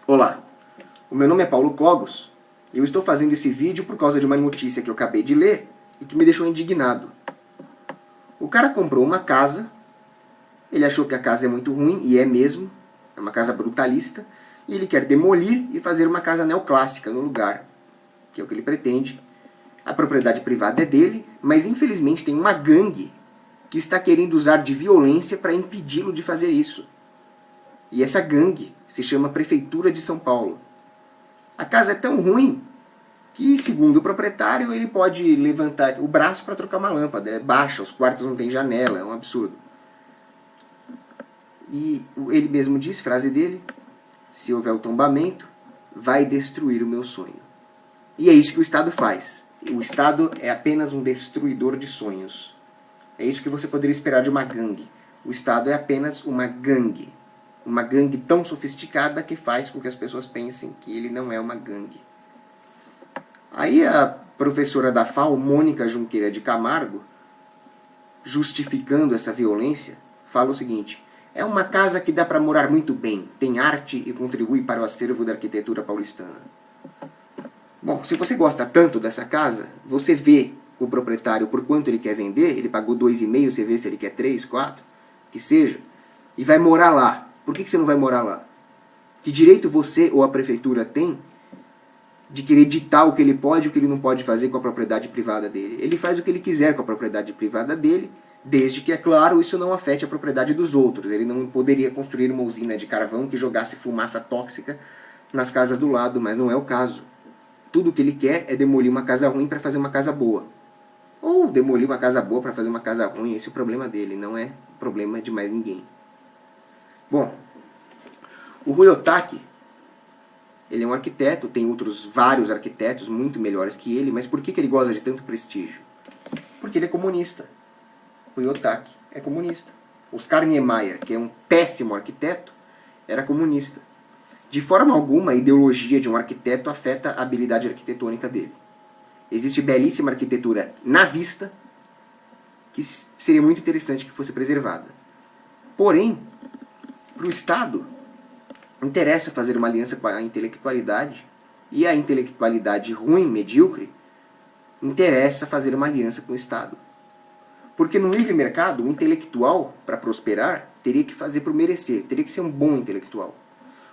Olá, o meu nome é Paulo Cogos e eu estou fazendo esse vídeo por causa de uma notícia que eu acabei de ler e que me deixou indignado. O cara comprou uma casa, ele achou que a casa é muito ruim, e é mesmo, é uma casa brutalista, e ele quer demolir e fazer uma casa neoclássica no lugar, que é o que ele pretende. A propriedade privada é dele, mas infelizmente tem uma gangue que está querendo usar de violência para impedi-lo de fazer isso. E essa gangue se chama Prefeitura de São Paulo. A casa é tão ruim que, segundo o proprietário, ele pode levantar o braço para trocar uma lâmpada. É baixa, os quartos não têm janela, é um absurdo. E ele mesmo diz, frase dele, se houver o tombamento, vai destruir o meu sonho. E é isso que o Estado faz. O Estado é apenas um destruidor de sonhos. É isso que você poderia esperar de uma gangue. O Estado é apenas uma gangue. Uma gangue tão sofisticada que faz com que as pessoas pensem que ele não é uma gangue. Aí a professora da FAO, Mônica Junqueira de Camargo, justificando essa violência, fala o seguinte: é uma casa que dá para morar muito bem, tem arte e contribui para o acervo da arquitetura paulistana. Bom, se você gosta tanto dessa casa, você vê o proprietário por quanto ele quer vender, ele pagou 2,5, você vê se ele quer 3, 4, que seja, e vai morar lá. Por que você não vai morar lá? Que direito você ou a prefeitura tem de querer ditar o que ele pode e o que ele não pode fazer com a propriedade privada dele? Ele faz o que ele quiser com a propriedade privada dele, desde que, é claro, isso não afete a propriedade dos outros. Ele não poderia construir uma usina de carvão que jogasse fumaça tóxica nas casas do lado, mas não é o caso. Tudo o que ele quer é demolir uma casa ruim para fazer uma casa boa. Ou demolir uma casa boa para fazer uma casa ruim, esse é o problema dele, não é problema de mais ninguém. Bom, o Rui Otaki, ele é um arquiteto, tem outros vários arquitetos muito melhores que ele, mas por que ele goza de tanto prestígio? Porque ele é comunista. Rui Otaki é comunista. Oscar Niemeyer, que é um péssimo arquiteto, era comunista. De forma alguma, a ideologia de um arquiteto afeta a habilidade arquitetônica dele. Existe belíssima arquitetura nazista, que seria muito interessante que fosse preservada. Porém, para o Estado, interessa fazer uma aliança com a intelectualidade, e a intelectualidade ruim, medíocre, interessa fazer uma aliança com o Estado. Porque no livre mercado, o intelectual, para prosperar, teria que fazer por merecer, teria que ser um bom intelectual.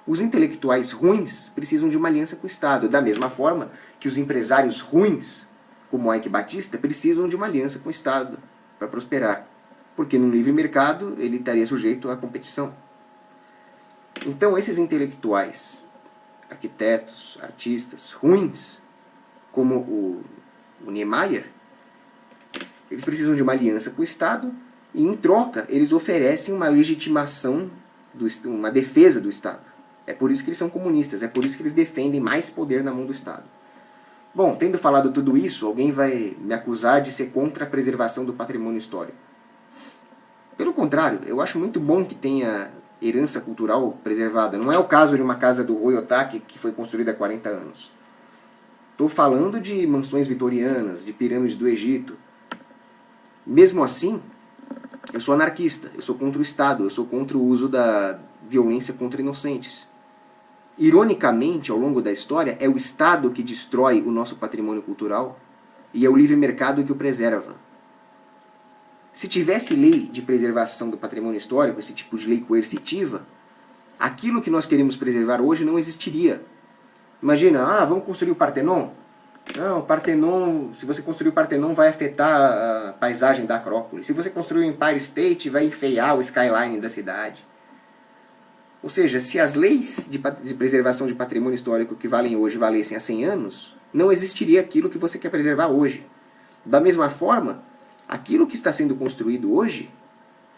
Os intelectuais ruins precisam de uma aliança com o Estado, da mesma forma que os empresários ruins, como Eike Batista, precisam de uma aliança com o Estado para prosperar. Porque no livre mercado ele estaria sujeito à competição. Então esses intelectuais, arquitetos, artistas ruins, como o Niemeyer, eles precisam de uma aliança com o Estado e, em troca, eles oferecem uma legitimação, uma defesa do Estado. É por isso que eles são comunistas, é por isso que eles defendem mais poder na mão do Estado. Bom, tendo falado tudo isso, alguém vai me acusar de ser contra a preservação do patrimônio histórico. Pelo contrário, eu acho muito bom que tenha herança cultural preservada. Não é o caso de uma casa do Rui Otaki que foi construída há 40 anos. Estou falando de mansões vitorianas, de pirâmides do Egito. Mesmo assim, eu sou anarquista, eu sou contra o Estado, eu sou contra o uso da violência contra inocentes. Ironicamente, ao longo da história, é o Estado que destrói o nosso patrimônio cultural e é o livre mercado que o preserva. Se tivesse lei de preservação do patrimônio histórico, esse tipo de lei coercitiva, aquilo que nós queremos preservar hoje não existiria. Imagina, vamos construir o Partenon? Não, o Partenon, se você construir o Partenon vai afetar a paisagem da Acrópole. Se você construir o Empire State, vai enfeiar o skyline da cidade. Ou seja, se as leis de preservação de patrimônio histórico que valem hoje valessem há 100 anos, não existiria aquilo que você quer preservar hoje. Da mesma forma, aquilo que está sendo construído hoje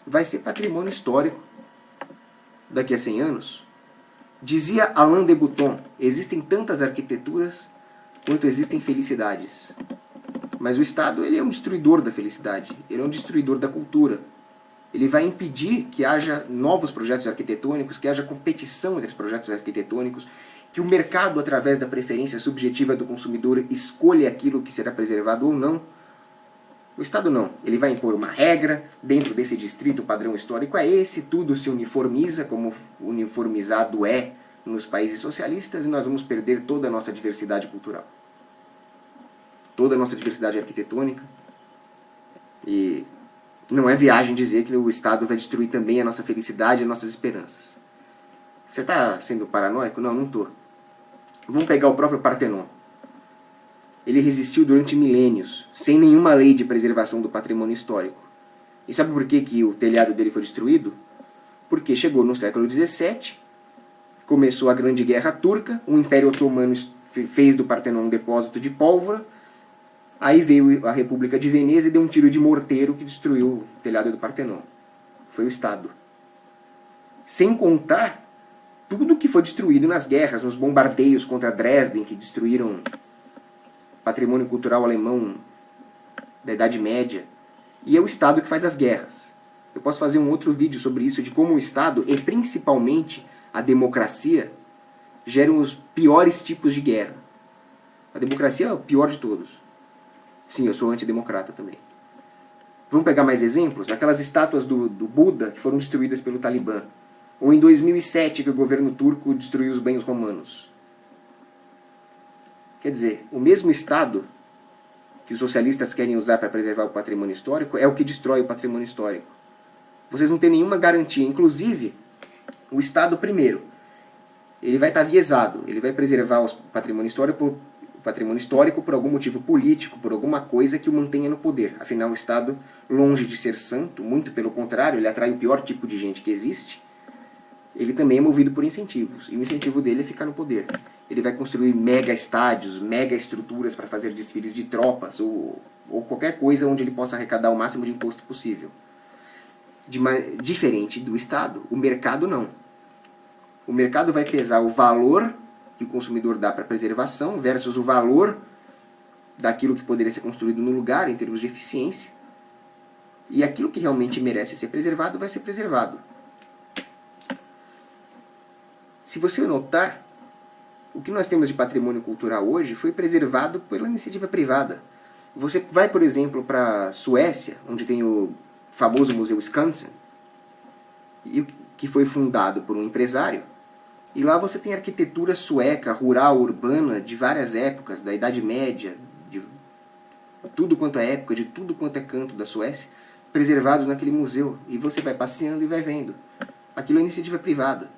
vai ser patrimônio histórico daqui a 100 anos. Dizia Alain de Botton, existem tantas arquiteturas quanto existem felicidades. Mas o Estado ele é um destruidor da felicidade, ele é um destruidor da cultura. Ele vai impedir que haja novos projetos arquitetônicos, que haja competição entre os projetos arquitetônicos, que o mercado, através da preferência subjetiva do consumidor, escolha aquilo que será preservado ou não. O Estado não. Ele vai impor uma regra, dentro desse distrito o padrão histórico é esse, tudo se uniformiza, como uniformizado é nos países socialistas e nós vamos perder toda a nossa diversidade cultural, toda a nossa diversidade arquitetônica. E não é viagem dizer que o Estado vai destruir também a nossa felicidade e as nossas esperanças. Você está sendo paranoico? Não, não estou. Vamos pegar o próprio Partenon. Ele resistiu durante milênios, sem nenhuma lei de preservação do patrimônio histórico. E sabe por que o telhado dele foi destruído? Porque chegou no século XVII, começou a Grande Guerra Turca, o Império Otomano fez do Partenon um depósito de pólvora, aí veio a República de Veneza e deu um tiro de morteiro que destruiu o telhado do Partenon. Foi o Estado. Sem contar tudo que foi destruído nas guerras, nos bombardeios contra Dresden, que destruíram patrimônio cultural alemão da Idade Média. E é o Estado que faz as guerras. Eu posso fazer um outro vídeo sobre isso, de como o Estado, e principalmente a democracia, geram os piores tipos de guerra. A democracia é o pior de todos. Sim, eu sou antidemocrata também. Vamos pegar mais exemplos? Aquelas estátuas do Buda que foram destruídas pelo Talibã. Ou em 2007, que o governo turco destruiu os banhos romanos. Quer dizer, o mesmo Estado que os socialistas querem usar para preservar o patrimônio histórico é o que destrói o patrimônio histórico. Vocês não têm nenhuma garantia. Inclusive, o Estado, primeiro, ele vai estar viesado. Ele vai preservar o patrimônio histórico por algum motivo político, por alguma coisa que o mantenha no poder. Afinal, o Estado, longe de ser santo, muito pelo contrário, ele atrai o pior tipo de gente que existe. Ele também é movido por incentivos. E o incentivo dele é ficar no poder. Ele vai construir mega estádios, mega estruturas para fazer desfiles de tropas, ou qualquer coisa onde ele possa arrecadar o máximo de imposto possível. Diferente do Estado, o mercado não. O mercado vai pesar o valor que o consumidor dá para preservação versus o valor daquilo que poderia ser construído no lugar em termos de eficiência. E aquilo que realmente merece ser preservado vai ser preservado. Se você notar, o que nós temos de patrimônio cultural hoje foi preservado pela iniciativa privada. Você vai, por exemplo, para a Suécia, onde tem o famoso Museu Skansen, que foi fundado por um empresário, e lá você tem arquitetura sueca, rural, urbana, de várias épocas, da Idade Média, de tudo quanto é época, de tudo quanto é canto da Suécia, preservados naquele museu. E você vai passeando e vai vendo. Aquilo é iniciativa privada.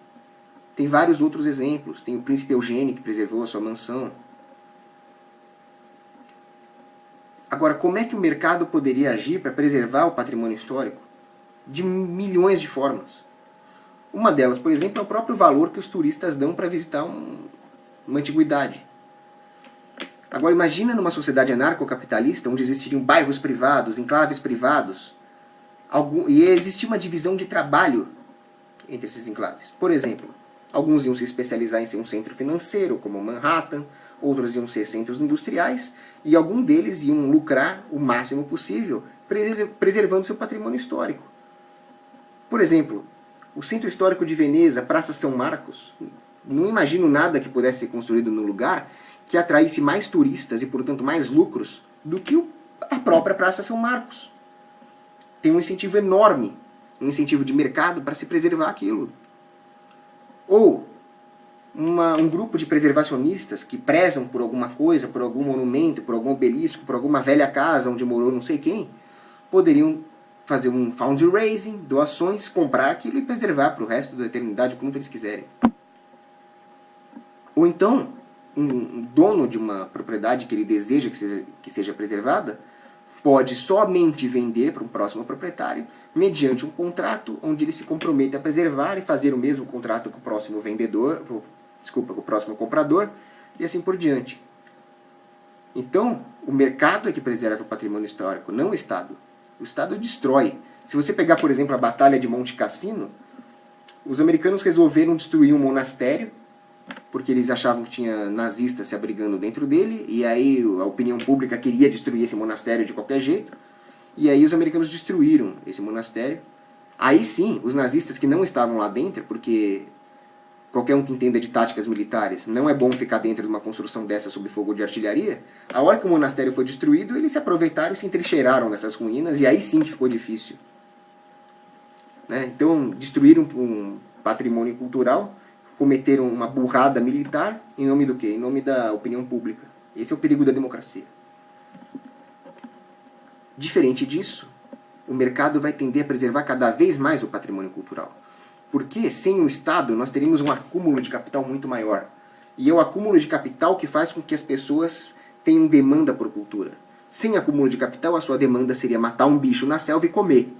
Tem vários outros exemplos. Tem o príncipe Eugênio, que preservou a sua mansão. Agora, como é que o mercado poderia agir para preservar o patrimônio histórico? De milhões de formas. Uma delas, por exemplo, é o próprio valor que os turistas dão para visitar uma antiguidade. Agora, imagina numa sociedade anarcocapitalista, onde existiriam bairros privados, enclaves privados, e existia uma divisão de trabalho entre esses enclaves. Por exemplo, alguns iam se especializar em ser um centro financeiro, como Manhattan, outros iam ser centros industriais, e algum deles iam lucrar o máximo possível, preservando seu patrimônio histórico. Por exemplo, o Centro Histórico de Veneza, Praça São Marcos, não imagino nada que pudesse ser construído no lugar que atraísse mais turistas e, portanto, mais lucros do que a própria Praça São Marcos. Tem um incentivo enorme, um incentivo de mercado para se preservar aquilo. Ou um grupo de preservacionistas que prezam por alguma coisa, por algum monumento, por algum obelisco, por alguma velha casa onde morou não sei quem, poderiam fazer um fundraising, doações, comprar aquilo e preservar para o resto da eternidade, como eles quiserem. Ou então, um dono de uma propriedade que ele deseja que seja preservada, pode somente vender para um próximo proprietário, mediante um contrato onde ele se compromete a preservar e fazer o mesmo contrato com o próximo com o próximo comprador, e assim por diante. Então, o mercado é que preserva o patrimônio histórico, não o Estado. O Estado destrói. Se você pegar, por exemplo, a Batalha de Monte Cassino, os americanos resolveram destruir um monastério, porque eles achavam que tinha nazistas se abrigando dentro dele, e aí a opinião pública queria destruir esse monastério de qualquer jeito, e aí os americanos destruíram esse monastério. Aí sim, os nazistas que não estavam lá dentro, porque qualquer um que entenda de táticas militares, não é bom ficar dentro de uma construção dessa sob fogo de artilharia, a hora que o monastério foi destruído, eles se aproveitaram e se entrincheiraram nessas ruínas, e aí sim que ficou difícil. Né? Então, destruíram um patrimônio cultural cometeram uma burrada militar em nome do quê? Em nome da opinião pública. Esse é o perigo da democracia. Diferente disso, o mercado vai tender a preservar cada vez mais o patrimônio cultural. Porque sem um Estado nós teríamos um acúmulo de capital muito maior. E é o acúmulo de capital que faz com que as pessoas tenham demanda por cultura. Sem acúmulo de capital, a sua demanda seria matar um bicho na selva e comer.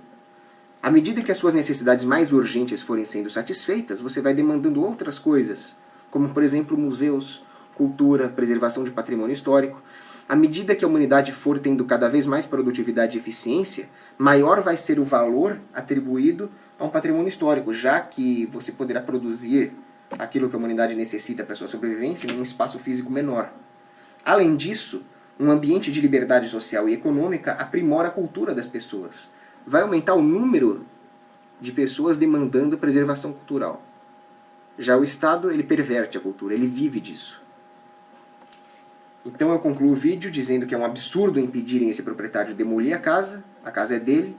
À medida que as suas necessidades mais urgentes forem sendo satisfeitas, você vai demandando outras coisas, como, por exemplo, museus, cultura, preservação de patrimônio histórico. À medida que a humanidade for tendo cada vez mais produtividade e eficiência, maior vai ser o valor atribuído a um patrimônio histórico, já que você poderá produzir aquilo que a humanidade necessita para sua sobrevivência em um espaço físico menor. Além disso, um ambiente de liberdade social e econômica aprimora a cultura das pessoas. Vai aumentar o número de pessoas demandando preservação cultural. Já o Estado, ele perverte a cultura, ele vive disso. Então eu concluo o vídeo dizendo que é um absurdo impedirem esse proprietário de demolir a casa é dele,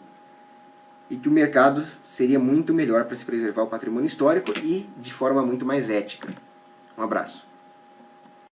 e que o mercado seria muito melhor para se preservar o patrimônio histórico e de forma muito mais ética. Um abraço.